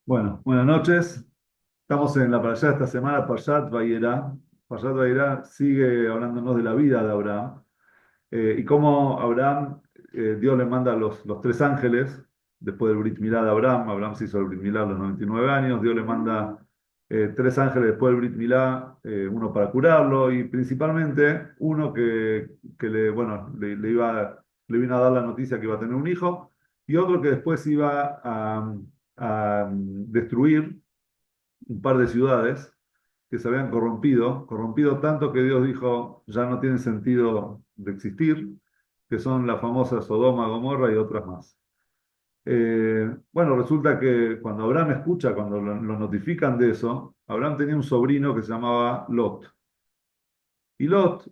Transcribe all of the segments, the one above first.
Bueno, buenas noches. Estamos en la parashá de esta semana, Parshat Vayera. Parshat Vayera sigue hablándonos de la vida de Abraham y cómo Abraham, Dios le manda los tres ángeles después del Brit Milá de Abraham. Abraham se hizo el Brit Milá a los 99 años. Dios le manda tres ángeles después del Brit Milá, uno para curarlo y principalmente uno que bueno, le vino a dar la noticia que iba a tener un hijo y otro que después iba a destruir un par de ciudades que se habían corrompido tanto que Dios dijo, ya no tiene sentido de existir, que son las famosas Sodoma, Gomorra y otras más. Bueno, resulta que cuando Abraham escucha, cuando lo notifican de eso, Abraham tenía un sobrino que se llamaba Lot. Y Lot,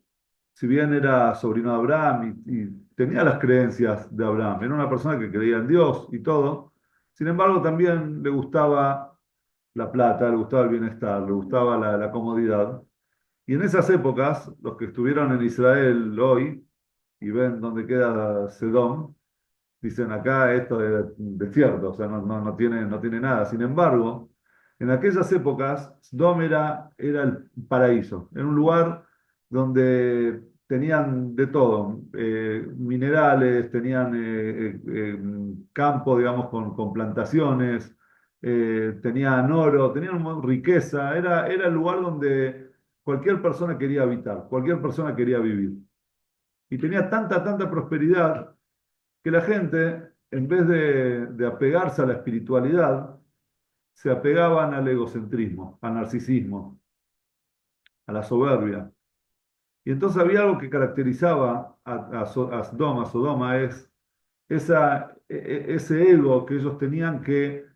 si bien era sobrino de Abraham y tenía las creencias de Abraham, era una persona que creía en Dios y todo, sin embargo también le gustaba la plata, le gustaba el bienestar, le gustaba la comodidad. Y en esas épocas, los que estuvieron en Israel hoy y ven dónde queda Sedom, dicen acá esto es desierto, o sea, no tiene nada. Sin embargo, en aquellas épocas, Sedom era el paraíso, era un lugar donde tenían de todo, minerales, tenían campo, digamos, con plantaciones, tenían oro, tenían riqueza, era el lugar donde cualquier persona quería habitar, cualquier persona quería vivir. Y tenía tanta prosperidad que la gente, en vez de apegarse a la espiritualidad, se apegaban al egocentrismo, al narcisismo, a la soberbia. Y entonces había algo que caracterizaba a Sodoma, es ese ego que ellos tenían que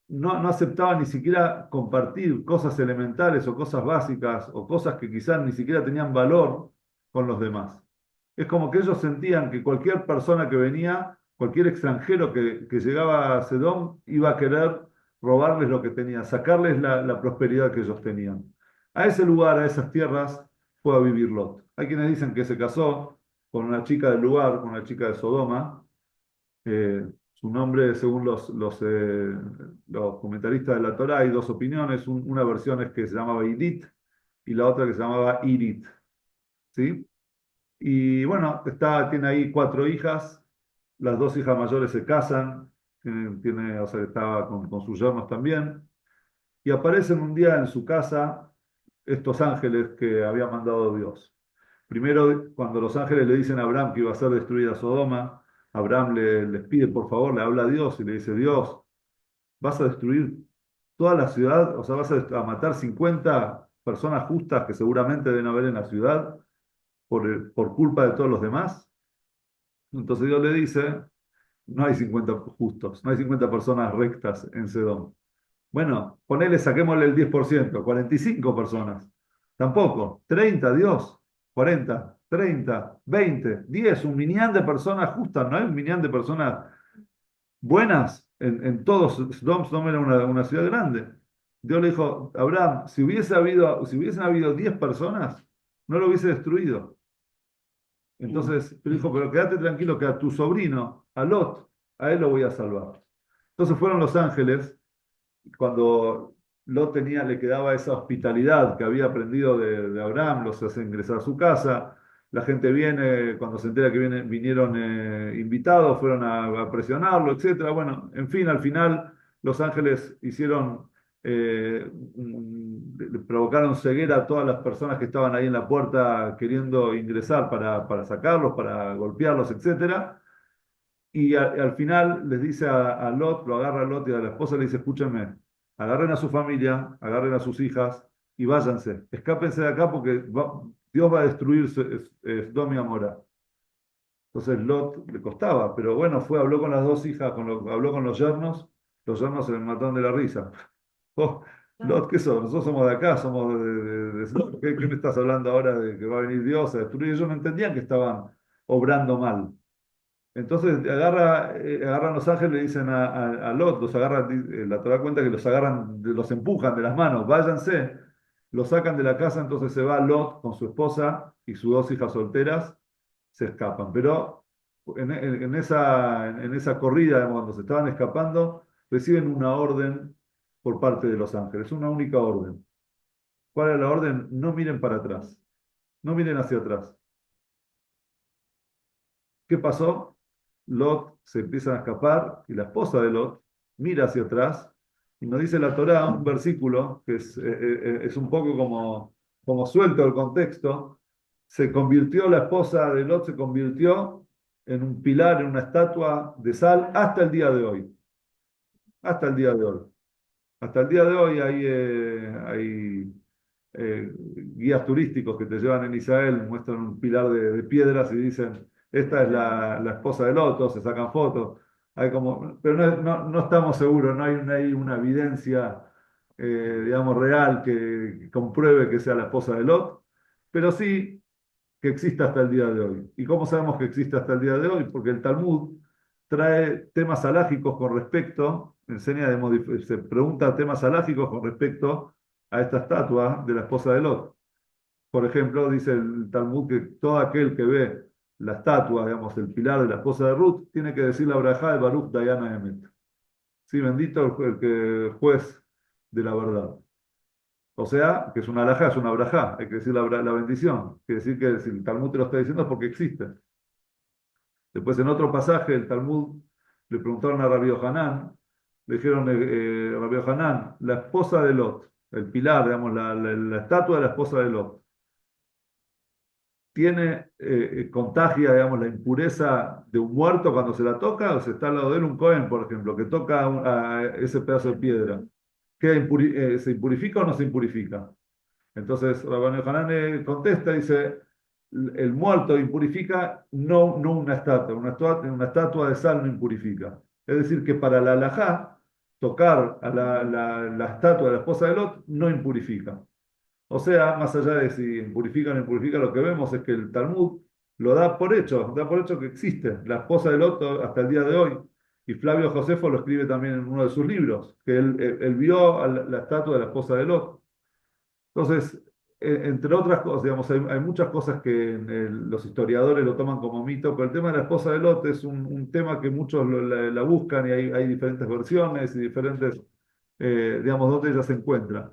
no aceptaban ni siquiera compartir cosas elementales o cosas básicas o cosas que quizás ni siquiera tenían valor con los demás. Es como que ellos sentían que cualquier persona que venía, cualquier extranjero que llegaba a Sedón, iba a querer robarles lo que tenían, sacarles la prosperidad que ellos tenían. A ese lugar, a esas tierras, fue a vivir Lot. Hay quienes dicen que se casó con una chica del lugar, con una chica de Sodoma. Su nombre, según los comentaristas de la Torá, hay dos opiniones. Una versión es que se llamaba Idit y la otra que se llamaba Irit. ¿Sí? Y bueno, tiene ahí cuatro hijas. Las dos hijas mayores se casan. O sea, estaba con sus yernos también. Y aparecen un día en su casa estos ángeles que había mandado Dios. Primero, cuando los ángeles le dicen a Abraham que iba a ser destruida Sodoma, Abraham les pide por favor, le habla a Dios y le dice, Dios, vas a destruir toda la ciudad, o sea, vas a matar 50 personas justas que seguramente deben haber en la ciudad por culpa de todos los demás. Entonces Dios le dice, no hay 50 justos, no hay 50 personas rectas en Sedón. Bueno, ponele, saquémosle el 10%, 45 personas. Tampoco. 30, Dios. 40, 30, 20, 10, un minián de personas justas, no hay un minián de personas buenas en todos. Sodom era una ciudad grande. Dios le dijo, Abraham, si hubiesen habido 10 personas, no lo hubiese destruido. Entonces, pero dijo, pero quédate tranquilo que a tu sobrino, a Lot, a él lo voy a salvar. Entonces fueron los ángeles cuando Lot le quedaba esa hospitalidad que había aprendido de Abraham, los hace ingresar a su casa, la gente viene, cuando se entera que vinieron invitados, fueron a presionarlo, etcétera. Bueno, en fin, al final los ángeles le provocaron ceguera a todas las personas que estaban ahí en la puerta queriendo ingresar para sacarlos, para golpearlos, etcétera. Y al final les dice a Lot, lo agarra a Lot y a la esposa le dice, escúchenme, agarren a su familia, agarren a sus hijas y váyanse, escápense de acá porque Dios va a destruir Sodoma y Gomorra. Entonces Lot le costaba, pero bueno, habló con las dos hijas, habló con los yernos se les mataron de la risa. Oh, Lot, ¿qué sos? Nosotros somos de acá, somos de Sodoma. ¿Qué me estás hablando ahora de que va a venir Dios a destruir? Ellos no entendían que estaban obrando mal. Entonces agarran los ángeles, le dicen a Lot, los agarran, la Torah cuenta que los agarran, los empujan de las manos, váyanse, los sacan de la casa, entonces se va Lot con su esposa y sus dos hijas solteras, se escapan. Pero en esa corrida, digamos, cuando se estaban escapando, reciben una orden por parte de los ángeles, una única orden. ¿Cuál era la orden? No miren para atrás, no miren hacia atrás. ¿Qué pasó? Lot se empieza a escapar y la esposa de Lot mira hacia atrás y nos dice la Torá un versículo que es un poco como suelto el contexto. Se convirtió la esposa de Lot, se convirtió en un pilar, en una estatua de sal hasta el día de hoy. Hasta el día de hoy. Hasta el día de hoy hay guías turísticos que te llevan en Israel, muestran un pilar de piedras y dicen, esta es la esposa del otro, se sacan fotos. Hay como, pero no estamos seguros, no hay una evidencia, digamos, real que compruebe que sea la esposa de Lot, pero sí que existe hasta el día de hoy. ¿Y cómo sabemos que existe hasta el día de hoy? Porque el Talmud trae temas alágicos con respecto, se pregunta temas alágicos con respecto a esta estatua de la esposa de Lot. Por ejemplo, dice el Talmud que todo aquel que ve la estatua, digamos, el pilar de la esposa de Ruth, tiene que decir la brajá de Baruch Dayana Emet. Sí, bendito el que juez de la verdad. O sea, que es una alajá, es una brajá, hay que decir la bendición. Quiere decir que si el Talmud te lo está diciendo es porque existe. Después, en otro pasaje, el Talmud le preguntaron a Rabbi Yohanan, le dijeron, Rabbi Yohanan, la esposa de Lot, el pilar, digamos, la estatua de la esposa de Lot, ¿tiene, contagia, digamos, la impureza de un muerto cuando se la toca? O se está al lado de él un Cohen, por ejemplo, que toca a ese pedazo de piedra. ¿Se impurifica o no se impurifica? Entonces, Rabbi Yohanan contesta, dice, el muerto impurifica, no una estatua de sal no impurifica. Es decir, que para la halajá, tocar a la estatua de la esposa de Lot no impurifica. O sea, más allá de si impurifica o no impurifica, lo que vemos es que el Talmud lo da por hecho que existe la esposa de Lot hasta el día de hoy. Y Flavio Josefo lo escribe también en uno de sus libros, que él vio a la estatua de la esposa de Lot. Entonces, entre otras cosas, digamos, hay muchas cosas que los historiadores lo toman como mito, pero el tema de la esposa de Lot es un tema que muchos la buscan y hay diferentes versiones y diferentes, digamos, dónde ella se encuentra.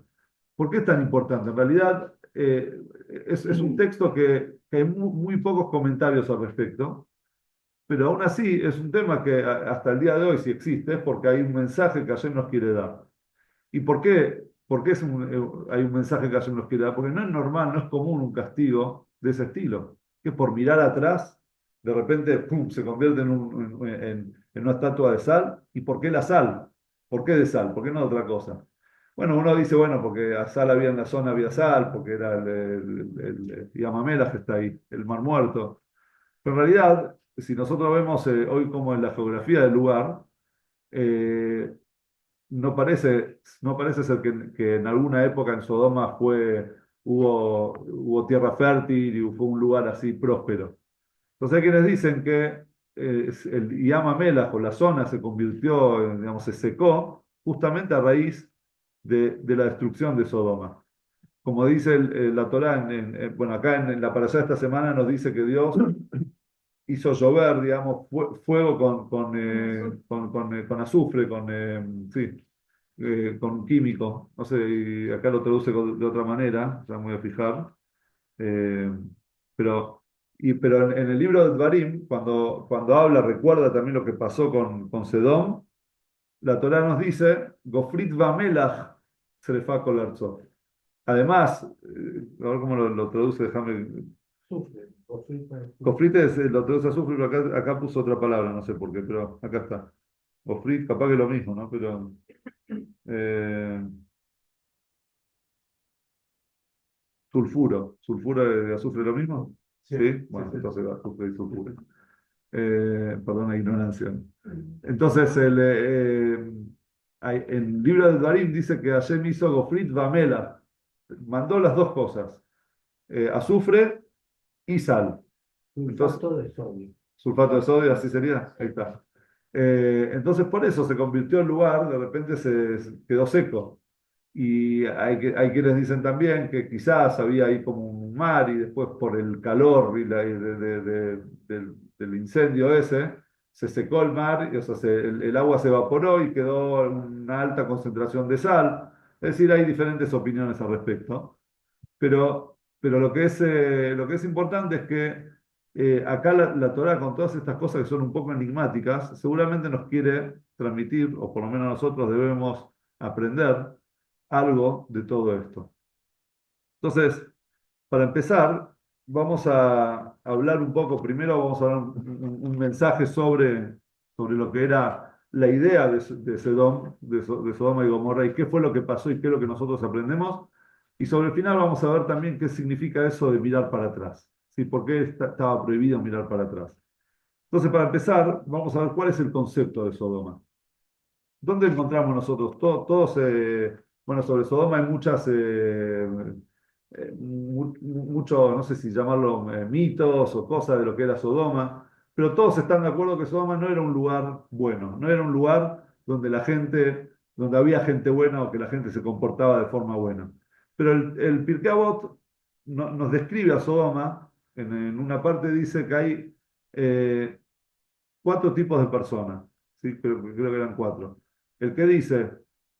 ¿Por qué es tan importante? En realidad, es un texto que hay muy pocos comentarios al respecto, pero aún así es un tema que hasta el día de hoy sí existe, porque hay un mensaje que Hashem nos quiere dar. ¿Y por qué? Porque hay un mensaje que Hashem nos quiere dar? Porque no es normal, no es común un castigo de ese estilo, que por mirar atrás, de repente, ¡pum!, se convierte en una estatua de sal. ¿Y por qué la sal? ¿Por qué de sal? ¿Por qué no de otra cosa? Bueno, uno dice, bueno, porque a sal había en la zona, había sal, porque era el Yamamela que está ahí, el Mar Muerto. Pero en realidad, si nosotros vemos hoy como en la geografía del lugar, eh, no parece ser que en alguna época en Sodoma hubo tierra fértil y fue un lugar así próspero. Entonces hay quienes dicen que el Yamamela o la zona se convirtió, digamos, se secó justamente a raíz de la destrucción de Sodoma. Como dice la Torá, bueno, acá en la parashá de esta semana nos dice que Dios hizo llover, digamos, fuego con azufre, sí, con químico. No sé, y acá lo traduce de otra manera, ya me voy a fijar. Eh, pero pero en el libro de Dvarim, cuando habla, recuerda también lo que pasó con Sedom, la Torá nos dice, Gofrit Vamelach Serefá Kol. Además, a ver cómo lo traduce, déjame. Sufre, sufre, Gofrite lo traduce a azufre, pero acá puso otra palabra, no sé por qué, pero acá está. Gofrit, capaz que es lo mismo, ¿no? Pero eh, sulfuro de azufre es lo mismo. sí, Sí, sí, bueno, sí. entonces azufre y sulfuro. Perdón la ignorancia. Entonces, en el libro de Darim dice que Hashem hizo Gofrit Vamela, mandó las dos cosas, azufre y sal. Entonces, Sulfato de sodio. sulfato de sodio, así sería, ahí está. Entonces, por eso se convirtió en lugar, de repente se quedó seco. Y hay quienes dicen también que quizás había ahí como un mar y después por el calor y del incendio ese, se secó el mar, o sea, el agua se evaporó y quedó una alta concentración de sal. Es decir, hay diferentes opiniones al respecto. Pero lo que es importante es que acá la Torá, con todas estas cosas que son un poco enigmáticas, seguramente nos quiere transmitir, o por lo menos nosotros debemos aprender algo de todo esto. Entonces, para empezar, vamos a hablar un poco, primero vamos a dar un mensaje sobre lo que era la idea de Sodom, de Sodoma y Gomorra, y qué fue lo que pasó y qué es lo que nosotros aprendemos. Y sobre el final vamos a ver también qué significa eso de mirar para atrás, ¿sí? ¿Por qué estaba prohibido mirar para atrás? Entonces, para empezar, vamos a ver cuál es el concepto de Sodoma. ¿Dónde encontramos nosotros? Todos, bueno, sobre Sodoma hay muchas, mucho, no sé si llamarlo mitos o cosas de lo que era Sodoma, pero todos están de acuerdo que Sodoma no era un lugar bueno, no era un lugar donde la gente, donde había gente buena o que la gente se comportaba de forma buena. Pero el Pirkei Avot nos describe a Sodoma, en una parte dice que hay eh, cuatro tipos de personas, ¿sí? Creo que eran cuatro. El que dice,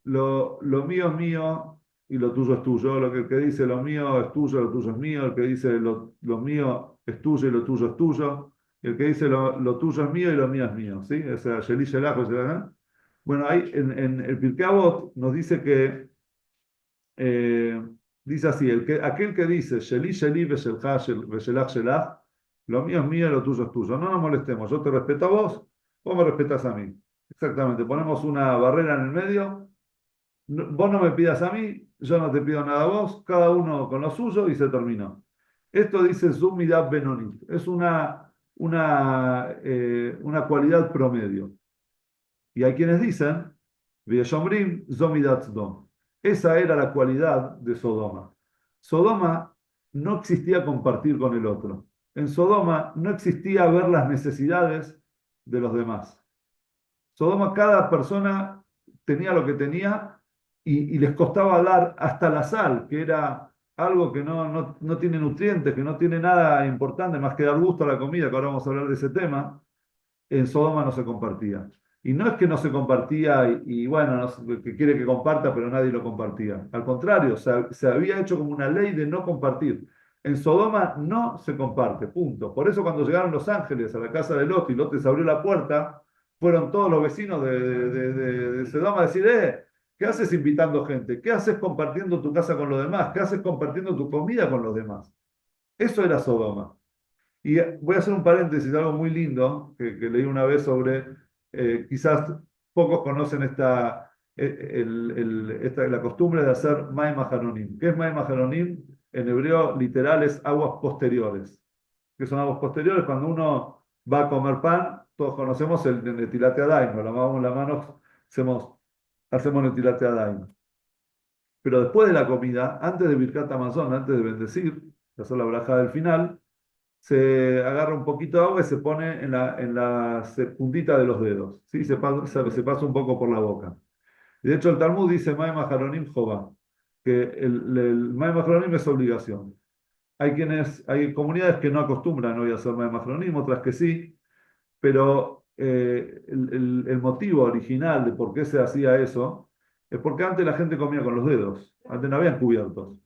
lo mío es mío y lo tuyo es tuyo. El que dice, lo mío es tuyo, lo tuyo es mío. El que dice, lo mío es tuyo y lo tuyo es tuyo. Y el que dice, lo tuyo es mío y lo mío es mío. ¿Sí? O sea, Sheli, Shelach, Shelach. Bueno, ahí en el Pirkei Avot nos dice que, eh, dice así, aquel que dice, Sheli, Sheli, Veshelach, Shelach, lo mío es mío y lo tuyo es tuyo. No nos molestemos, yo te respeto a vos, vos me respetas a mí. Exactamente, ponemos una barrera en el medio. Vos no me pidas a mí, yo no te pido nada a vos, cada uno con lo suyo y se terminó. Esto dice Zumidad Benonit, es una cualidad promedio. Y hay quienes dicen, V'yeshomrim Zomidat Sdom. Esa era la cualidad de Sodoma. Sodoma no existía compartir con el otro. En Sodoma no existía ver las necesidades de los demás. Sodoma, cada persona tenía lo que tenía y les costaba dar hasta la sal, que era algo que no tiene nutrientes, que no tiene nada importante más que dar gusto a la comida, que ahora vamos a hablar de ese tema. En Sodoma no se compartía. Y no es que no se compartía bueno, que quiere que comparta, pero nadie lo compartía. Al contrario, se había hecho como una ley de no compartir. En Sodoma no se comparte, punto. Por eso cuando llegaron los ángeles a la casa de Lot y Lot les abrió la puerta, fueron todos los vecinos de Sodoma a decir, ¿qué haces invitando gente? ¿Qué haces compartiendo tu casa con los demás? ¿Qué haces compartiendo tu comida con los demás? Eso era Sodoma. Y voy a hacer un paréntesis, algo muy lindo que leí una vez sobre, quizás pocos conocen la costumbre de hacer Maim Aharonim. ¿Qué es Maim Aharonim? En hebreo literal es aguas posteriores. ¿Qué son aguas posteriores? Cuando uno va a comer pan, todos conocemos el Netilat Yadayim, nos lavamos las manos, hacemos Netilat Yadayim. Pero después de la comida, antes de Birkat Hamazon, antes de bendecir, de hacer la braja del final, se agarra un poquito de agua y se pone en la puntita de los dedos, ¿sí? Se pasa un poco por la boca. Y de hecho el Talmud dice Maim Aharonim Jobá, que el Maim Aharonim es obligación. Hay comunidades que no acostumbran hoy a hacer Maim Aharonim, otras que sí, pero el motivo original de por qué se hacía eso es porque antes la gente comía con los dedos, antes no habían cubiertos.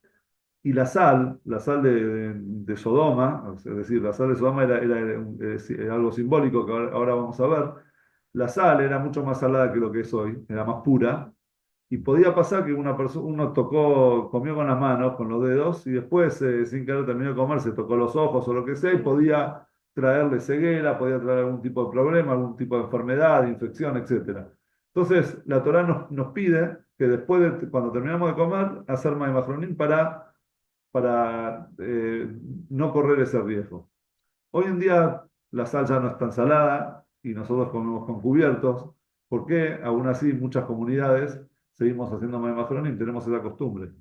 Y la sal de Sodoma, es decir, la sal de Sodoma era algo simbólico que ahora vamos a ver. La sal era mucho más salada que lo que es hoy, era más pura. Y podía pasar que uno comió con las manos, con los dedos, y después, sin querer terminó de comer, se tocó los ojos o lo que sea, y podía traerle ceguera, podía traer algún tipo de problema, algún tipo de enfermedad, de infección, etcétera. Entonces, la Torá nos pide que después, cuando terminamos de comer, hacer Maimachronim para no correr ese riesgo. Hoy en día la sal ya no es tan salada y nosotros comemos con cubiertos. ¿Por qué? Aún así, muchas comunidades seguimos haciendo maimajronim, tenemos esa costumbre.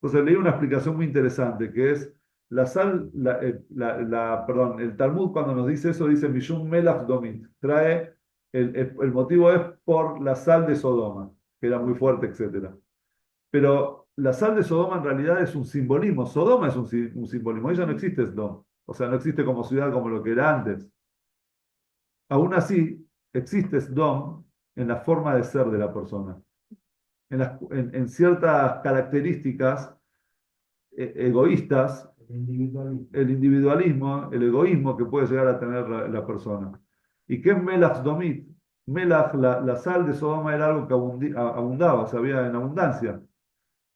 Entonces leí una explicación muy interesante que es la sal, perdón, el Talmud cuando nos dice eso dice Mishum Melach Domit, trae, el motivo es por la sal de Sodoma, que era muy fuerte, etcétera. Pero la sal de Sodoma en realidad es un simbolismo. Sodoma es un simbolismo. Ella no existe, no. O sea, no existe como ciudad como lo que era antes. Aún así, existe Sdom en la forma de ser de la persona, en ciertas características egoístas, el individualismo. el individualismo, el egoísmo que puede llegar a tener la persona. ¿Y qué es Melach Sdomit? Melach, la sal de Sodoma era algo que abundaba, o sea, había en abundancia.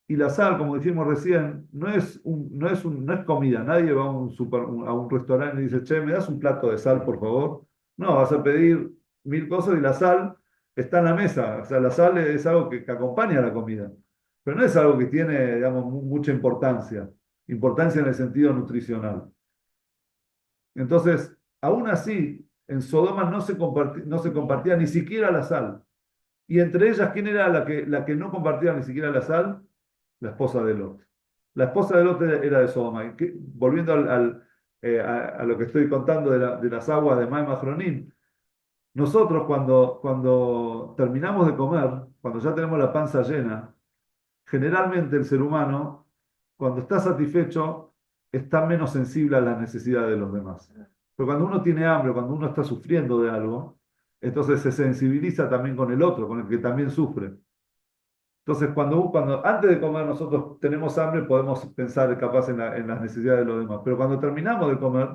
Y la sal, como dijimos recién, no es comida. Nadie va a a un restaurante y dice, che, ¿me das un plato de sal, por favor? No, vas a pedir mil cosas y la sal está en la mesa. O sea, la sal es algo que acompaña a la comida. Pero no es algo que tiene, digamos, mucha importancia. Importancia en el sentido nutricional. Entonces, aún así, en Sodoma no se compartía ni siquiera la sal. Y entre ellas, ¿quién era la que no compartía ni siquiera la sal? La esposa de Lot. La esposa de Lot era de Sodoma. Volviendo a lo que estoy contando de las aguas de Maim Mahronim, nosotros cuando terminamos de comer, cuando ya tenemos la panza llena, generalmente el ser humano, cuando está satisfecho, está menos sensible a las necesidades de los demás. Pero cuando uno tiene hambre, cuando uno está sufriendo de algo, entonces se sensibiliza también con el otro, con el que también sufre. Entonces, cuando antes de comer nosotros tenemos hambre, podemos pensar capaz en las necesidades de los demás. Pero cuando terminamos de comer,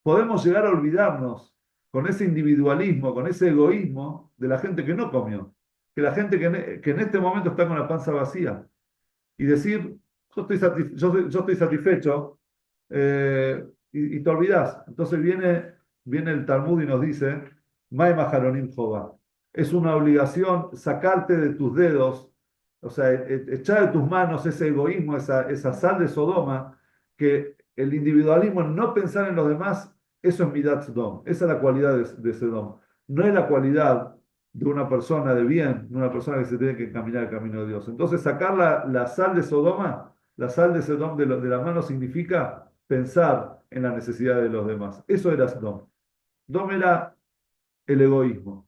podemos llegar a olvidarnos con ese individualismo, con ese egoísmo de la gente que no comió. Que la gente que en este momento está con la panza vacía. Y decir, yo estoy satisfecho, y te olvidás. Entonces viene el Talmud y nos dice, Mai Maharonim Jobá. Es una obligación sacarte de tus dedos, o sea, echar de tus manos ese egoísmo, esa sal de Sodoma, que el individualismo, no pensar en los demás, eso es Midat Sodom, esa es la cualidad de Sodom. No es la cualidad de una persona de bien, de una persona que se tiene que encaminar el camino de Dios. Entonces, sacar la sal de Sodoma, la sal de Sodoma de la mano significa pensar en la necesidad de los demás. Eso era Sodom. Sodom era el egoísmo,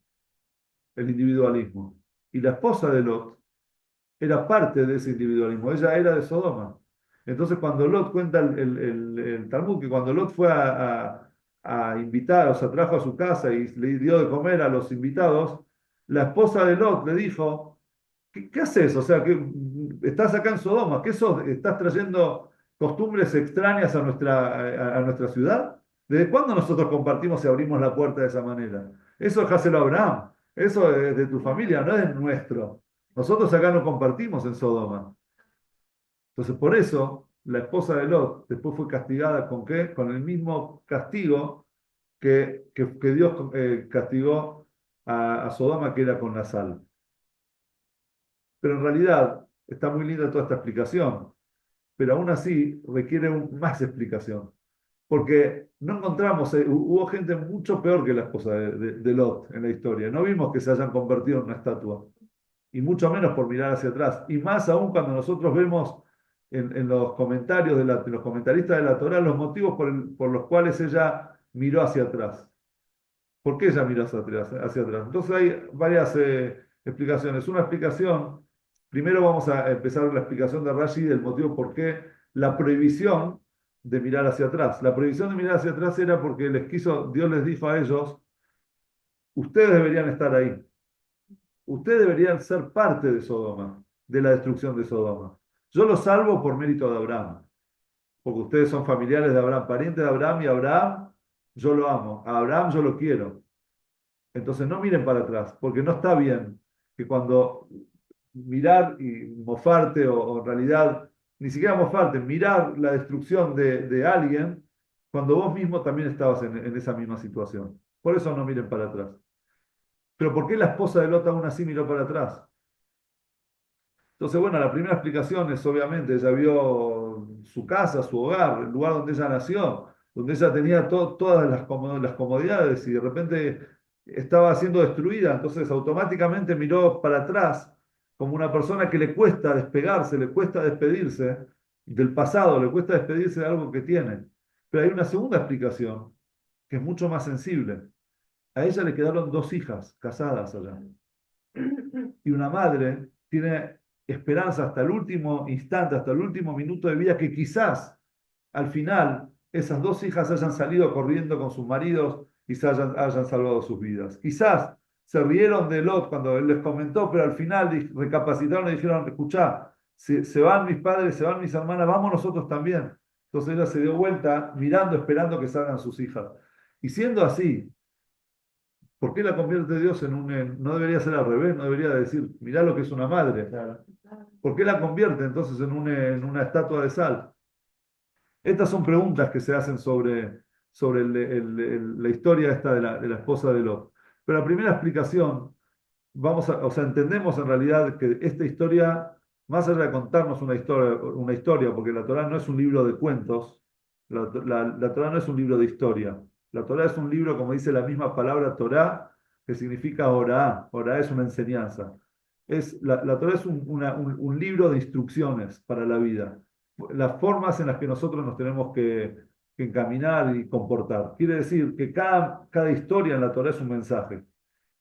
el individualismo. Y la esposa de Lot era parte de ese individualismo, ella era de Sodoma. Entonces, cuando Lot cuenta el Talmud, que cuando Lot fue a invitar, o sea, trajo a su casa y le dio de comer a los invitados, la esposa de Lot le dijo, ¿qué haces? O sea, que estás acá en Sodoma, ¿qué sos? ¿Estás trayendo costumbres extrañas a nuestra ciudad? ¿Desde cuándo nosotros compartimos y abrimos la puerta de esa manera? Eso déjaselo a Abraham, eso es de tu familia, no es nuestro. Nosotros acá no compartimos en Sodoma. Entonces, por eso, la esposa de Lot después fue castigada ¿con qué? Con el mismo castigo que Dios castigó a Sodoma, que era con la sal. Pero en realidad está muy linda toda esta explicación, pero aún así requiere más explicación, porque no encontramos, hubo gente mucho peor que la esposa de Lot en la historia, no vimos que se hayan convertido en una estatua, y mucho menos por mirar hacia atrás, y más aún cuando nosotros vemos en los comentarios de los comentaristas de la Torá los motivos por los cuales ella miró hacia atrás. ¿Por qué ella miró hacia atrás? Entonces hay varias explicaciones. Una explicación, primero vamos a empezar la explicación de Rashi del motivo por qué la prohibición de mirar hacia atrás. La prohibición de mirar hacia atrás era porque Dios les dijo a ellos, ustedes deberían estar ahí. Ustedes deberían ser parte de Sodoma, de la destrucción de Sodoma. Yo los salvo por mérito de Abraham, porque ustedes son familiares de Abraham, parientes de Abraham, y Abraham yo lo amo, a Abraham yo lo quiero. Entonces no miren para atrás, porque no está bien que cuando mirar y mofarte, o en realidad ni siquiera mofarte, mirar la destrucción de alguien, cuando vos mismo también estabas en esa misma situación. Por eso no miren para atrás. Pero ¿por qué la esposa de Lot aún así miró para atrás? Entonces, bueno, la primera explicación es obviamente, ella vio su casa, su hogar, el lugar donde ella nació, donde ella tenía todas las comodidades y de repente estaba siendo destruida, entonces automáticamente miró para atrás como una persona que le cuesta despegarse, le cuesta despedirse del pasado, le cuesta despedirse de algo que tiene. Pero hay una segunda explicación que es mucho más sensible. A ella le quedaron dos hijas casadas allá y una madre tiene esperanza hasta el último instante, hasta el último minuto de vida, que quizás al final esas dos hijas hayan salido corriendo con sus maridos y hayan salvado sus vidas. Quizás se rieron de Lot cuando él les comentó, pero al final recapacitaron y dijeron, escuchá, se van mis padres, se van mis hermanas, vamos nosotros también. Entonces ella se dio vuelta mirando, esperando que salgan sus hijas. Y siendo así, ¿por qué la convierte Dios en no debería ser al revés? No debería decir, mirá lo que es una madre. Claro. ¿Por qué la convierte entonces en una estatua de sal? Estas son preguntas que se hacen sobre la historia esta de la esposa de Lot. Pero la primera explicación, o sea, entendemos en realidad que esta historia, más allá de contarnos una historia, porque la Torá no es un libro de cuentos, la Torá no es un libro de historia. La Torá es un libro, como dice la misma palabra Torá, que significa orá. Orá es una enseñanza. La Torá es un libro de instrucciones para la vida, las formas en las que nosotros nos tenemos que encaminar y comportar. Quiere decir que cada historia en la Torá es un mensaje.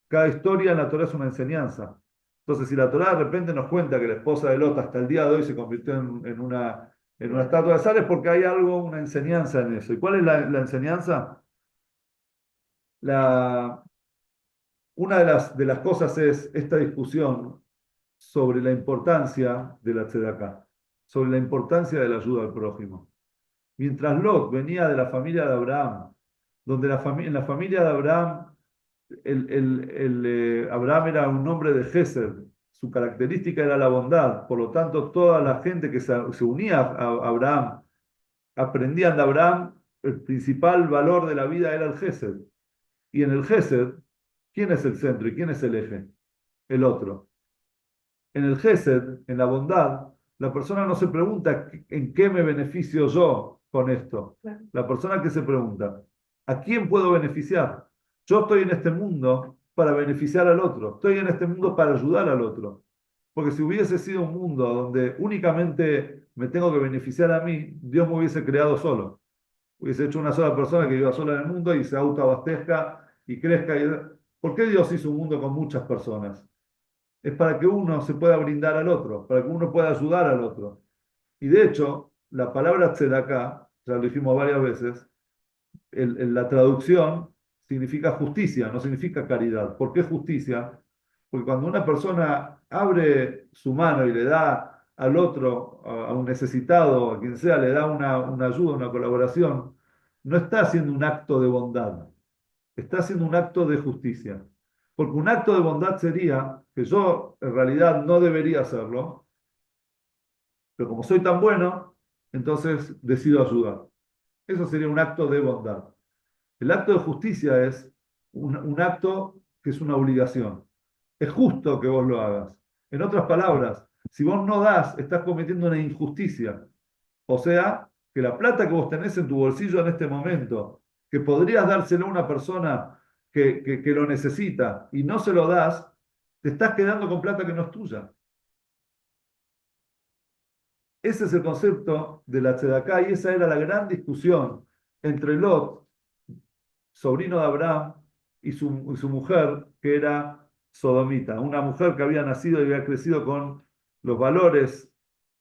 Cada historia en la Torá es una enseñanza. Entonces, si la Torá de repente nos cuenta que la esposa de Lot hasta el día de hoy se convirtió en una estatua de sal, es porque hay algo, una enseñanza en eso. ¿Y cuál es la enseñanza? La, una de las cosas es esta discusión sobre la importancia de la tzedaká, sobre la importancia de la ayuda al prójimo. Mientras Lot venía de la familia de Abraham, donde en la familia de Abraham, Abraham era un hombre de Gesed, su característica era la bondad, por lo tanto toda la gente que se unía a Abraham, aprendían de Abraham, el principal valor de la vida era el Gesed. Y en el Gesed, ¿quién es el centro y quién es el eje? El otro. En el Gesed, en la bondad, la persona no se pregunta en qué me beneficio yo con esto. Claro. La persona que se pregunta, ¿a quién puedo beneficiar? Yo estoy en este mundo para beneficiar al otro. Estoy en este mundo para ayudar al otro. Porque si hubiese sido un mundo donde únicamente me tengo que beneficiar a mí, Dios me hubiese creado solo. Hubiese hecho una sola persona que viva sola en el mundo y se autoabastezca y crezca. ¿Por qué Dios hizo un mundo con muchas personas? Es para que uno se pueda brindar al otro, para que uno pueda ayudar al otro. Y de hecho, la palabra tzedaká, ya lo dijimos varias veces, la traducción significa justicia, no significa caridad. ¿Por qué justicia? Porque cuando una persona abre su mano y le da al otro, a un necesitado, a quien sea, le da una ayuda, una colaboración, no está haciendo un acto de bondad, está haciendo un acto de justicia. Porque un acto de bondad sería que yo en realidad no debería hacerlo, pero como soy tan bueno, entonces decido ayudar. Eso sería un acto de bondad. El acto de justicia es un acto que es una obligación. Es justo que vos lo hagas. En otras palabras, si vos no das, estás cometiendo una injusticia. O sea, que la plata que vos tenés en tu bolsillo en este momento, que podrías dárselo a una persona que lo necesita y no se lo das, te estás quedando con plata que no es tuya. Ese es el concepto de la tzedaká y esa era la gran discusión entre Lot, sobrino de Abraham, y su mujer, que era sodomita, una mujer que había nacido y había crecido con los valores,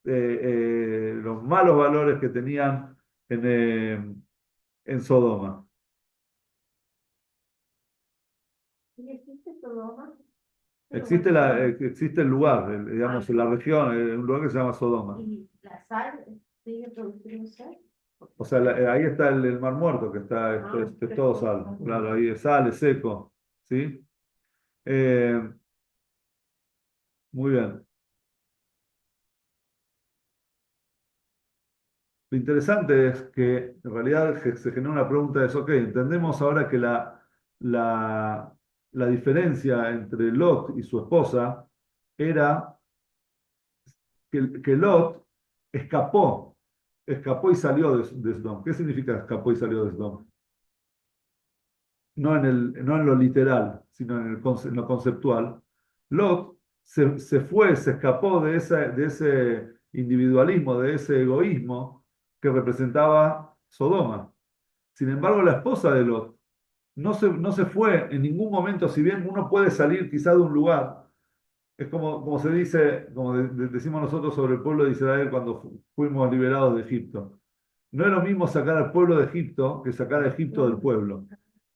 los malos valores que tenían en Sodoma. ¿Y existe Sodoma? Existe el lugar, digamos, la región, un lugar que se llama Sodoma. ¿Y la sal sigue produciéndose? O sea, ahí está el Mar Muerto, que es todo sal. Claro, ahí es sal, es seco. ¿Sí? Eh, muy bien. Lo interesante es que en realidad se genera una pregunta de eso, ok, entendemos ahora que la, la diferencia entre Lot y su esposa era que Lot escapó y salió de Sodom. ¿Qué significa escapó y salió de Sodom? No en lo literal, sino en lo conceptual. Lot se fue, se escapó de ese individualismo, de ese egoísmo que representaba Sodoma. Sin embargo, la esposa de Lot no se fue en ningún momento, si bien uno puede salir quizá de un lugar, es como se dice, como decimos nosotros sobre el pueblo de Israel cuando fuimos liberados de Egipto. No es lo mismo sacar al pueblo de Egipto que sacar a Egipto del pueblo.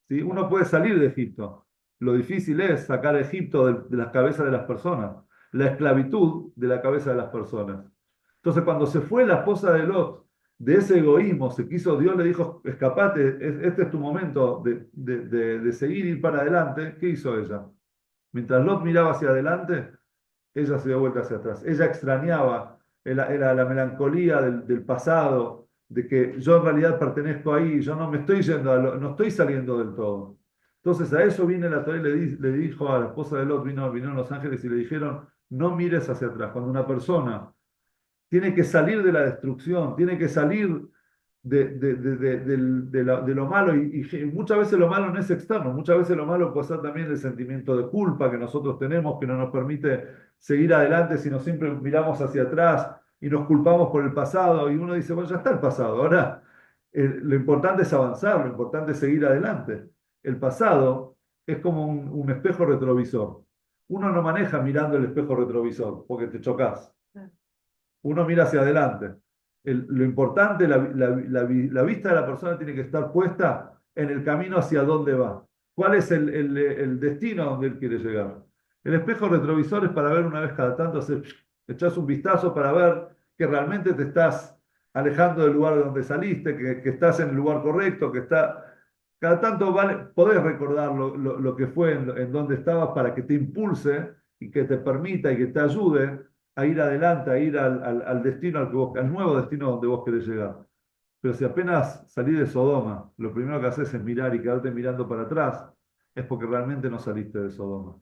¿sí? Uno puede salir de Egipto. Lo difícil es sacar a Egipto de las cabezas de las personas, la esclavitud de la cabeza de las personas. Entonces, cuando se fue la esposa de Lot, de ese egoísmo, se quiso, Dios le dijo, escapate, este es tu momento de seguir y ir para adelante. ¿Qué hizo ella? Mientras Lot miraba hacia adelante, ella se dio vuelta hacia atrás. Ella extrañaba, era la melancolía del pasado, de que yo en realidad pertenezco ahí, yo no me estoy yendo, no estoy saliendo del todo. Entonces a eso viene la Torá y le dijo a la esposa de Lot, vinieron los ángeles y le dijeron, no mires hacia atrás. Cuando una persona tiene que salir de la destrucción, tiene que salir de lo malo, y muchas veces lo malo no es externo, muchas veces lo malo puede ser también el sentimiento de culpa que nosotros tenemos, que no nos permite seguir adelante, sino siempre miramos hacia atrás y nos culpamos por el pasado, y uno dice, bueno, ya está el pasado, ahora lo importante es avanzar, lo importante es seguir adelante. El pasado es como un espejo retrovisor. Uno no maneja mirando el espejo retrovisor porque te chocas. Uno mira hacia adelante. Lo importante, la vista de la persona tiene que estar puesta en el camino hacia dónde va. ¿Cuál es el destino a donde él quiere llegar? El espejo retrovisor es para ver una vez cada tanto, echas un vistazo para ver que realmente te estás alejando del lugar de donde saliste, que estás en el lugar correcto, que está... Cada tanto podés recordar lo que fue, en donde estabas, para que te impulse y que te permita y que te ayude a ir adelante, a ir al destino al nuevo destino donde vos querés llegar. Pero si apenas salís de Sodoma, lo primero que haces es mirar y quedarte mirando para atrás, es porque realmente no saliste de Sodoma.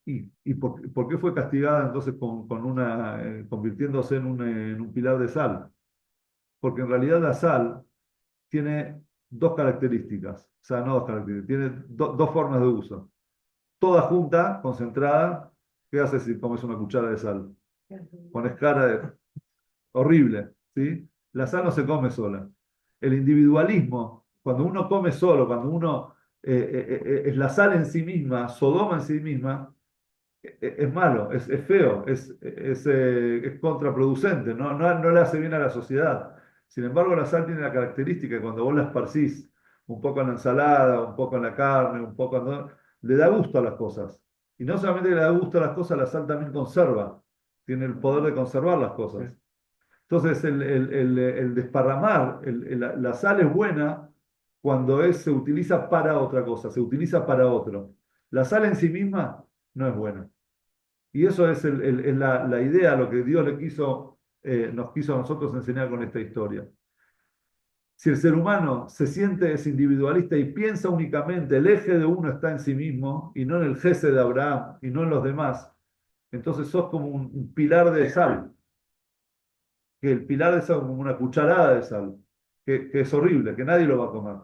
¿Y por qué fue castigada entonces convirtiéndose en un pilar de sal? Porque en realidad la sal tiene dos características, o sea, no dos características, tiene dos formas de uso. Toda junta, concentrada, ¿qué haces si comes una cuchara de sal? Pones cara de horrible, ¿sí? La sal no se come sola. El individualismo, cuando uno come solo, cuando uno es la sal en sí misma, Sodoma en sí misma, es malo, es feo, es contraproducente, no le hace bien a la sociedad. Sin embargo, la sal tiene la característica que cuando vos la esparcís un poco en la ensalada, un poco en la carne, un poco ¿no? Le da gusto a las cosas. Y no solamente le da gusto a las cosas, la sal también conserva, tiene el poder de conservar las cosas. Entonces, el desparramar, la sal es buena cuando se utiliza para otra cosa, se utiliza para otro. La sal en sí misma no es buena. Y eso es la idea, lo que Dios nos quiso a nosotros enseñar con esta historia. Si el ser humano se siente es individualista y piensa únicamente, el eje de uno está en sí mismo y no en el jefe de Abraham y no en los demás, entonces sos como un pilar de sal, que el pilar de sal como una cucharada de sal, que es horrible, que nadie lo va a comer.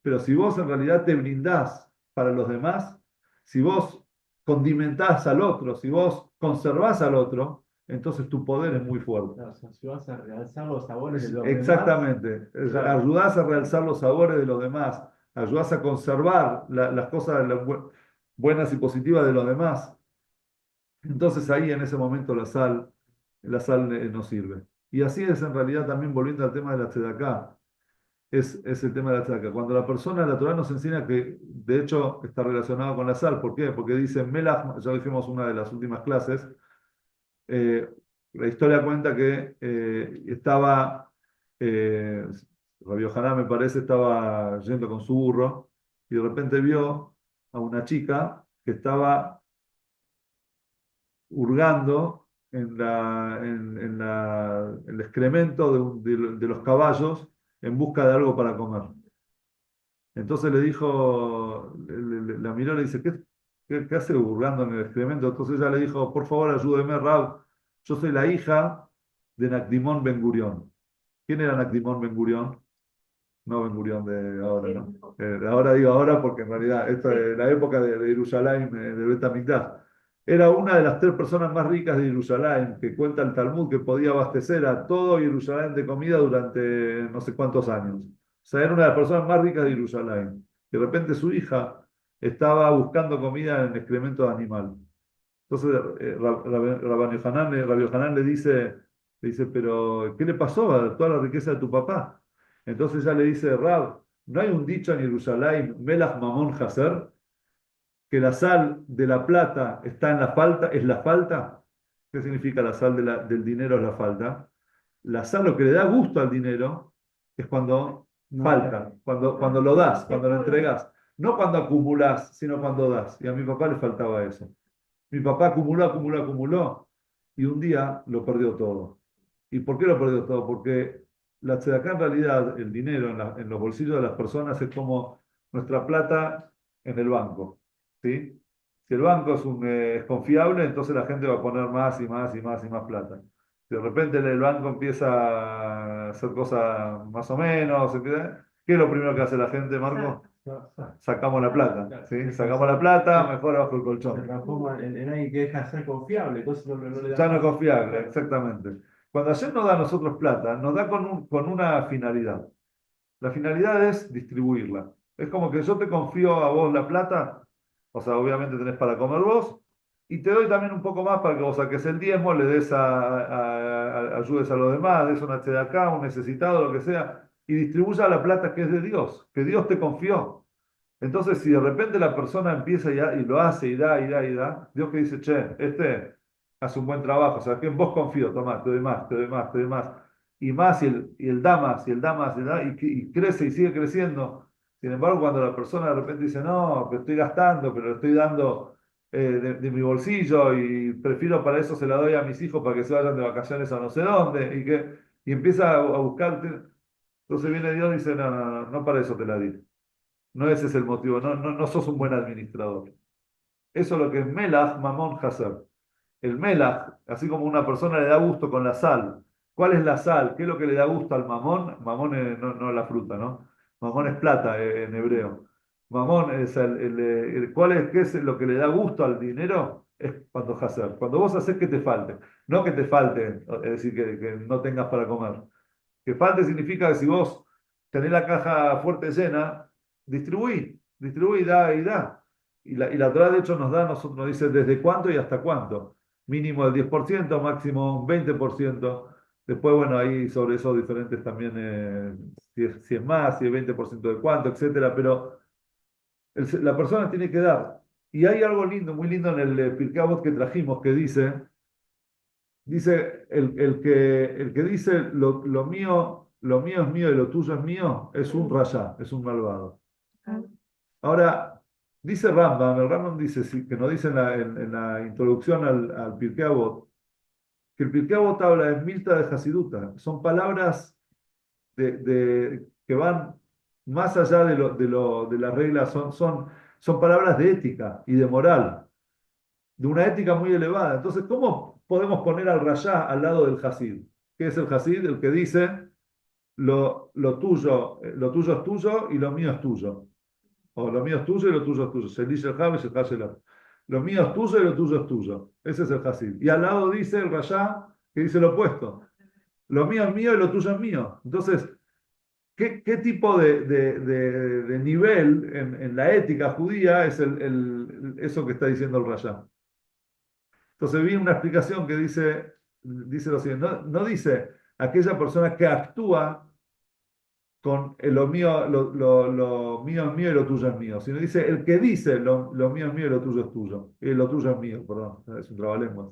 Pero si vos en realidad te brindás para los demás, si vos condimentás al otro, si vos conservás al otro, entonces tu poder es muy fuerte. Claro, o sea, si vas a realzar los sabores de los Exactamente. demás, claro. Ayudás a realzar los sabores de los demás, ayudás a conservar las cosas buenas y positivas de los demás. Entonces ahí en ese momento la sal no sirve. Y así es en realidad también volviendo al tema de la tzedaká. Es el tema de la tzedakah. Cuando la persona, la Torah nos enseña que de hecho está relacionado con la sal. ¿Por qué? Porque dice Melach, ya dijimos una de las últimas clases, eh, la historia cuenta que Rabbi Yohanan me parece, estaba yendo con su burro y de repente vio a una chica que estaba hurgando el excremento de los caballos en busca de algo para comer. Entonces le dijo, la miró y le dice, ¿qué hace hurgando en el excremento? Entonces ella le dijo, por favor, ayúdeme, Rab, yo soy la hija de Nakdimón Ben Gurión. ¿Quién era Nakdimón Ben Gurión? No Ben Gurión de ahora, ¿no? Ahora digo ahora porque en realidad esto es la época de Jerusalén, de Bet HaMikdash. Era una de las tres personas más ricas de Jerusalén, que cuenta el Talmud que podía abastecer a todo Jerusalén de comida durante no sé cuántos años. O sea, era una de las personas más ricas de Jerusalén. De repente su hija estaba buscando comida en excremento de animal. Entonces Rabbi Yohanan le dice, pero ¿qué le pasó a toda la riqueza de tu papá? Entonces ella le dice, Rab, ¿No hay un dicho en Jerusalén, Melach Mamón Haser, que la sal de la plata está en la falta, es la falta? ¿Qué significa la sal del dinero es la falta? La sal, lo que le da gusto al dinero, es cuando No falta, está. cuando lo das, cuando lo entregas. No cuando acumulas, sino cuando das. Y a mi papá le faltaba eso. Mi papá acumuló, acumuló, acumuló, y un día lo perdió todo. ¿Y por qué lo perdió todo? Porque la tzedaká, en realidad, el dinero en los bolsillos de las personas es como nuestra plata en el banco, ¿sí? Si el banco es confiable, entonces la gente va a poner más y más y más y más plata. Si de repente el banco empieza a hacer cosas más o menos, ¿qué es lo primero que hace la gente, Marco? Sacamos la plata, ¿sí? Sacamos la plata, mejor abajo el Se colchón. transforma en alguien que deja de ser confiable, entonces no le da Ya no es más. confiable, exactamente. Cuando Hashem nos da a nosotros plata, nos da con una finalidad. La finalidad es distribuirla. Es como que yo te confío a vos la plata, o sea, obviamente tenés para comer vos, y te doy también un poco más para que vos saques el diezmo, le des ayudes a los demás, des una acá, un necesitado, lo que sea, y distribuya la plata que es de Dios, que Dios te confió. Entonces, si de repente la persona empieza y lo hace y da y da y da, Dios que dice, che, este hace un buen trabajo, o sea, que en vos confío, toma, te doy más, te doy más, te doy más, y más, y el da más, y el da más, y, da, y crece y sigue creciendo. Sin embargo, cuando la persona de repente dice, no, pero estoy gastando, pero lo estoy dando de mi bolsillo y prefiero para eso se la doy a mis hijos para que se vayan de vacaciones a no sé dónde, y empieza a buscarte. Entonces viene Dios y dice, no, no, no, no para eso te la di. No ese es el motivo, no, no, no sos un buen administrador. Eso es lo que es Melach Mamón Haser. El Melach, así como una persona le da gusto con la sal. ¿Cuál es la sal? ¿Qué es lo que le da gusto al mamón? Mamón no, no la fruta, ¿no? Mamón es plata en hebreo. Mamón es ¿cuál es, qué es lo que le da gusto al dinero? Es cuando hacer. Cuando vos haces que te falte. No que te falte, es decir, que no tengas para comer. Que falte significa que si vos tenés la caja fuerte llena, distribuí, da y da. Y la Torah de hecho nos da, nosotros nos dice desde cuánto y hasta cuánto. Mínimo el 10%, máximo un 20%. Después, bueno, ahí sobre eso diferentes también, si es más, si es 20% de cuánto, etcétera. Pero la persona tiene que dar. Y hay algo lindo, muy lindo en el Pirkei Avot que trajimos, que dice el que dice lo mío es mío y lo tuyo es mío, es un rasha, es un malvado. Ahora, dice Rambam, el Rambam dice, sí, que nos dice en la introducción al Pirkei Avot, que el Pirkei Avot habla de Milta de Hasiduta, son palabras que van más allá de las reglas, son palabras de ética y de moral, de una ética muy elevada. Entonces, ¿cómo podemos poner al Rasha al lado del Hasid? ¿Qué es el Hasid? El que dice, lo tuyo es tuyo y lo mío es tuyo. O lo mío es tuyo y lo tuyo es tuyo. Se dice el Javi, se dice el Javi. Lo mío es tuyo y lo tuyo es tuyo. Ese es el Hasid. Y al lado dice el Rasha, que dice lo opuesto. Lo mío es mío y lo tuyo es mío. Entonces, ¿qué tipo de nivel en la ética judía es eso que está diciendo el Rasha? Entonces vi una explicación que dice lo siguiente, no dice aquella persona que actúa con lo mío, lo mío es mío y lo tuyo es mío, sino dice el que dice lo mío es mío y lo tuyo es tuyo, y lo tuyo es mío, perdón, es un trabalenguas.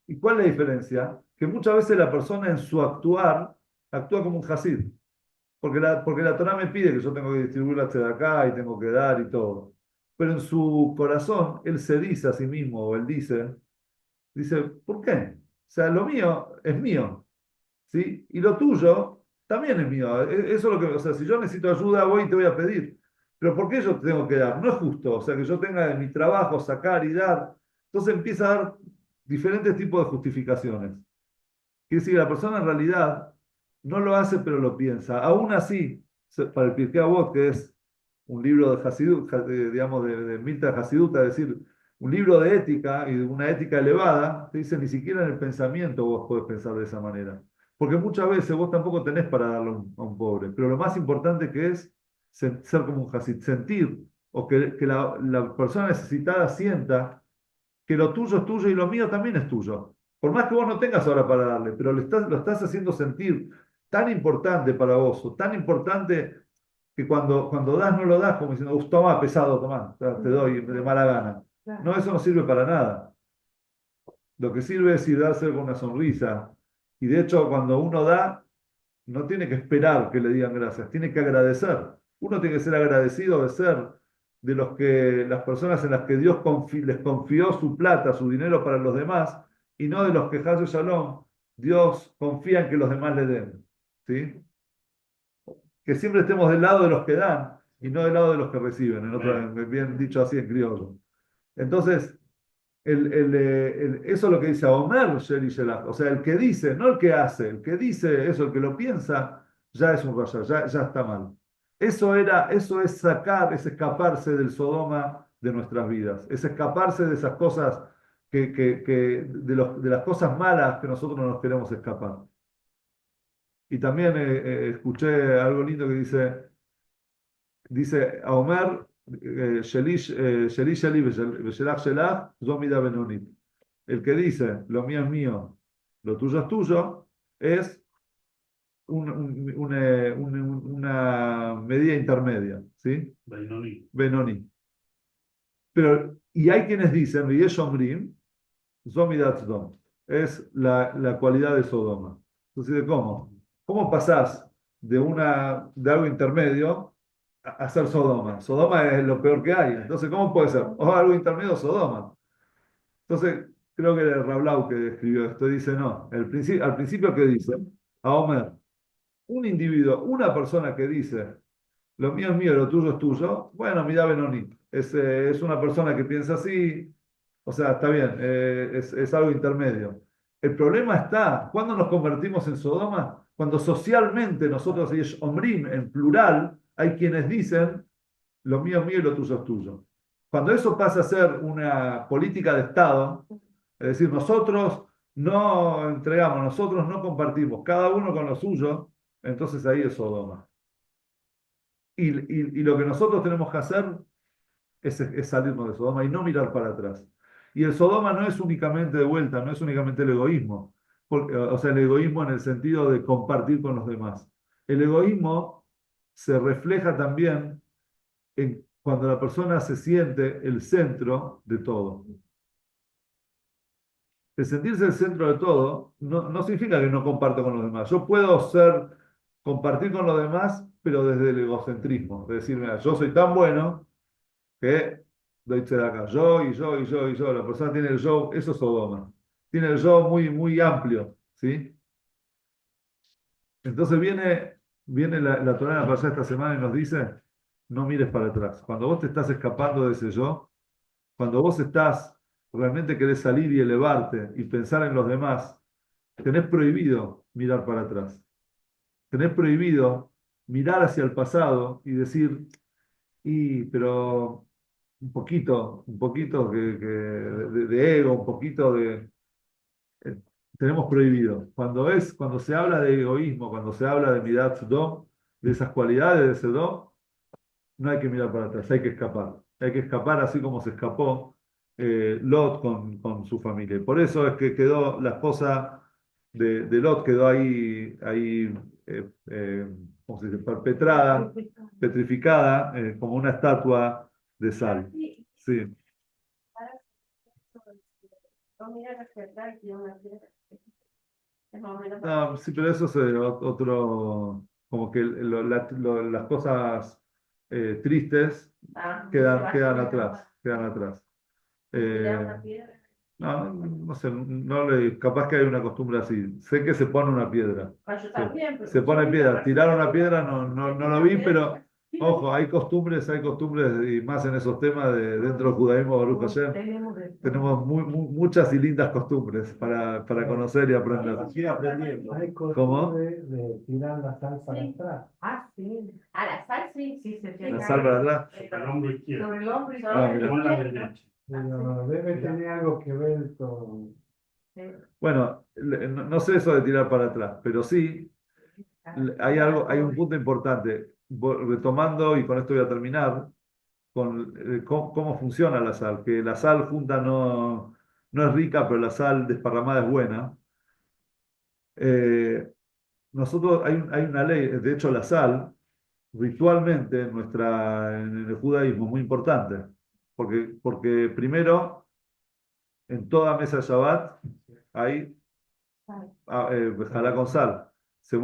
¿Y cuál es la diferencia? Que muchas veces la persona en su actuar actúa como un hasid, porque la Torah me pide que yo tengo que distribuir la tzedaká y tengo que dar y todo. Pero en su corazón, él se dice a sí mismo, o él dice, ¿por qué? O sea, lo mío es mío, ¿sí? Y lo tuyo también es mío. Eso es lo que, o sea, si yo necesito ayuda, voy y te voy a pedir. Pero ¿por qué yo te tengo que dar? No es justo, o sea, que yo tenga de mi trabajo sacar y dar. Entonces empieza a dar diferentes tipos de justificaciones. Quiere decir, la persona en realidad no lo hace, pero lo piensa. Aún así, para el Pirkei Avot, que es un libro de Hasidut, digamos, de Milta Hasiduta, es decir, un libro de ética y de una ética elevada, te dice, ni siquiera en el pensamiento vos podés pensar de esa manera. Porque muchas veces vos tampoco tenés para darle a un pobre. Pero lo más importante que es ser como un Hasid, sentir, o que la persona necesitada sienta que lo tuyo es tuyo y lo mío también es tuyo. Por más que vos no tengas ahora para darle, pero lo estás haciendo sentir tan importante para vos, o tan importante que cuando das no lo das como diciendo, toma, pesado, toma, te doy de mala gana. No, eso no sirve para nada. Lo que sirve es ir darse con una sonrisa. Y de hecho, cuando uno da, no tiene que esperar que le digan gracias, tiene que agradecer. Uno tiene que ser agradecido de ser de los que las personas en las que Dios les confió su plata, su dinero para los demás, y no de los que Hayo Shalom, Dios confía en que los demás le den. ¿Sí? Que siempre estemos del lado de los que dan y no del lado de los que reciben, bien dicho así en criollo. Entonces, eso es lo que dice Omer Sheri Shelach, o sea, el que dice, no el que hace, el que dice eso, el que lo piensa, ya es un raya, ya está mal. Eso es sacar, es escaparse del Sodoma de nuestras vidas, es escaparse de esas cosas de las cosas malas que nosotros no nos queremos escapar. Y también escuché algo lindo que dice a Omer, Sheli Sheli Veshelach Shelach, Zo Mida Benonit. El que dice, lo mío es mío, lo tuyo es tuyo, es una medida intermedia, ¿sí? Benoni. Pero, y hay quienes dicen, y es Omrim, Zo Midat Sodom, es la cualidad de Sodoma. Entonces, ¿cómo? ¿Cómo pasás de algo intermedio a ser Sodoma? Sodoma es lo peor que hay. Entonces, ¿cómo puede ser? O algo intermedio o Sodoma. Entonces, creo que era Rablau que escribió esto. Dice, no, al principio que dice, a Homer, un individuo, una persona que dice, lo mío es mío, lo tuyo es tuyo, bueno, mira Benoni, es una persona que piensa así, o sea, está bien, es algo intermedio. El problema está, cuando nos convertimos en Sodoma, cuando socialmente nosotros, y es Omrim en plural, hay quienes dicen, lo mío es mío y lo tuyo es tuyo. Cuando eso pasa a ser una política de Estado, es decir, nosotros no entregamos, nosotros no compartimos, cada uno con lo suyo, entonces ahí es Sodoma. Y lo que nosotros tenemos que hacer es salirnos de Sodoma y no mirar para atrás. Y el Sodoma no es únicamente de vuelta, no es únicamente el egoísmo, o sea, el egoísmo en el sentido de compartir con los demás. El egoísmo se refleja también cuando la persona se siente el centro de todo. El sentirse el centro de todo no significa que no comparto con los demás. Yo puedo compartir con los demás, pero desde el egocentrismo. Es decir, mira, yo soy tan bueno que doy acá. Yo y yo y yo y yo. La persona tiene el yo, eso es Sodoma. Tiene el yo muy, muy amplio. ¿Sí? Entonces viene la Torá en la pasada esta semana y nos dice, no mires para atrás. Cuando vos te estás escapando de ese yo, cuando vos realmente querés salir y elevarte y pensar en los demás, tenés prohibido mirar para atrás. Tenés prohibido mirar hacia el pasado y decir, pero un poquito de ego, un poquito eh, tenemos prohibido. Cuando se habla de egoísmo, cuando se habla de mirat dom, de esas cualidades de ese dom, no hay que mirar para atrás, hay que escapar. Hay que escapar así como se escapó Lot con su familia. Por eso es que quedó la esposa de Lot, quedó ahí ¿cómo se dice? Perpetrada, petrificada, como una estatua de sal. Sí. No mirar hacia atrás y una piedra. Es más o menos No, sí, pero eso es otro, como que las cosas tristes quedan atrás, quedan atrás. tirar Eh, una piedra. no sé, capaz que hay una costumbre así. Sé que se pone una piedra. Ah, yo también, pero Se pone piedra. Tirar una piedra no lo vi, pero sí, ojo, hay costumbres, y más en esos temas dentro del judaísmo, Baruch Hashem, tenemos de todo. tenemos muchas y lindas costumbres para conocer y aprender. Sigue aprendiendo. Hay ¿Cómo? costumbre de tirar la sal para Sí. atrás. Ah, sí. A la sal, sí, sí, se tiene. La sal para atrás. Al hombro izquierdo. Sobre el hombro y Ah, sobre mira. Con la el derecha. Pero debe tener algo que ver con... Bueno, no sé eso de tirar para atrás, pero sí hay un punto importante. Retomando, y con esto voy a terminar, con cómo funciona la sal, que la sal junta no es rica, pero la sal desparramada es buena. nosotros hay una ley, de hecho la sal, ritualmente en el judaísmo, muy importante, porque primero, en toda mesa de Shabbat hay jalá con sal. Se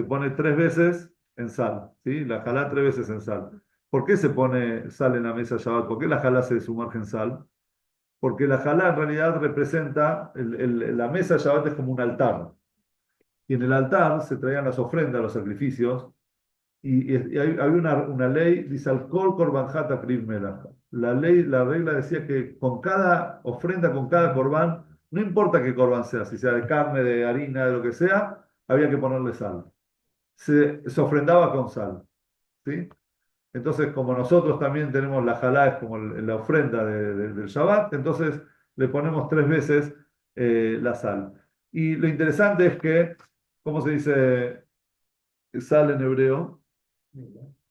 pone 3 veces en sal, ¿sí? La jalá 3 veces en sal. ¿Por qué se pone sal en la mesa de Shabbat? ¿Por qué la jalá se sumerge en sal? Porque la jalá en realidad representa, la mesa de Shabbat es como un altar. Y en el altar se traían las ofrendas, los sacrificios, y había una ley, dice al kol korban hat akriv melach. La regla decía que con cada ofrenda, con cada corbán, no importa qué corbán sea, si sea de carne, de harina, de lo que sea, había que ponerle sal. Se ofrendaba con sal, ¿sí? Entonces, como nosotros también tenemos la jalá, es como la ofrenda del Shabbat, entonces le ponemos 3 veces la sal. Y lo interesante es que, ¿cómo se dice sal en hebreo?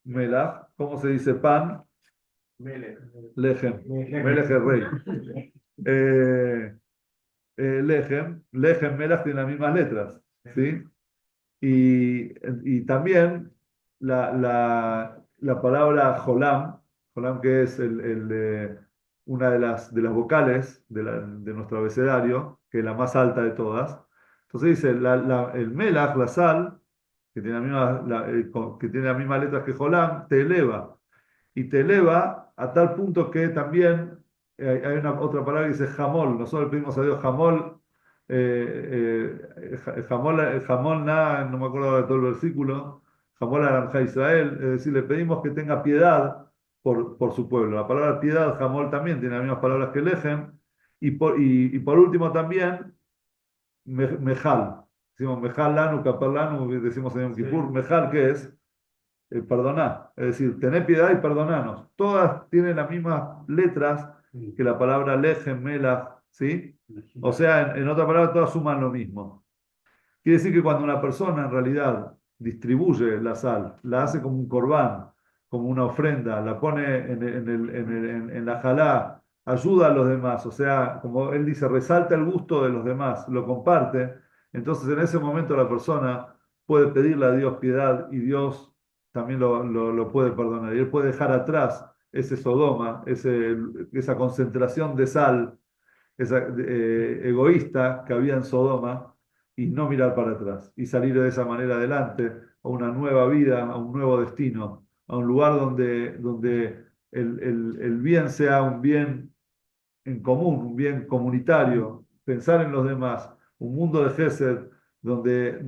Melach. ¿Cómo se dice pan? Mele. Lejem. Melech es rey. Eh, lejem, melach tienen las mismas letras, ¿sí? Y también la palabra jolam que es una de las vocales de nuestro abecedario, que es la más alta de todas. Entonces dice, el melach, la sal, que tiene que tiene las mismas letras que jolam, te eleva. Y te eleva a tal punto que también hay una otra palabra que dice jamol. Nosotros le pedimos a Dios jamol, jamol no me acuerdo de todo el versículo, jamol a Israel, es decir, le pedimos que tenga piedad por su pueblo. La palabra piedad, jamol también tiene las mismas palabras que lejem. Y por último también, mejal. Decimos mejal lanu, kapar lanu, decimos en Yom Kippur, mejal, ¿qué es? Perdoná, es decir, tener piedad y perdonanos. Todas tienen las mismas letras que la palabra lejem, melach, ¿sí? O sea, en otra palabra, todas suman lo mismo. Quiere decir que cuando una persona en realidad distribuye la sal, la hace como un corbán, como una ofrenda, la pone en la jalá, ayuda a los demás, o sea, como él dice, resalta el gusto de los demás, lo comparte, entonces en ese momento la persona puede pedirle a Dios piedad y Dios también lo puede perdonar. Y él puede dejar atrás ese Sodoma, esa concentración de sal egoísta que había en Sodoma y no mirar para atrás y salir de esa manera adelante a una nueva vida, a un nuevo destino, a un lugar donde el bien sea un bien en común, un bien comunitario, pensar en los demás, un mundo de Gesed donde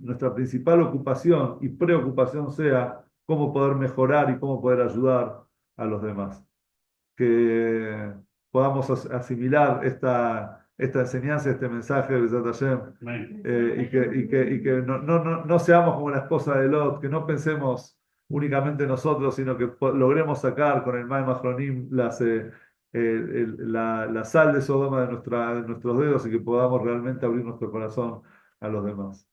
nuestra principal ocupación y preocupación sea cómo poder mejorar y cómo poder ayudar a los demás, que podamos asimilar esta enseñanza, este mensaje de Besat Hashem, y que no seamos como la esposa de Lot, que no pensemos únicamente nosotros, sino que logremos sacar con el Maim Achronim la sal de Sodoma de nuestros dedos y que podamos realmente abrir nuestro corazón a los demás.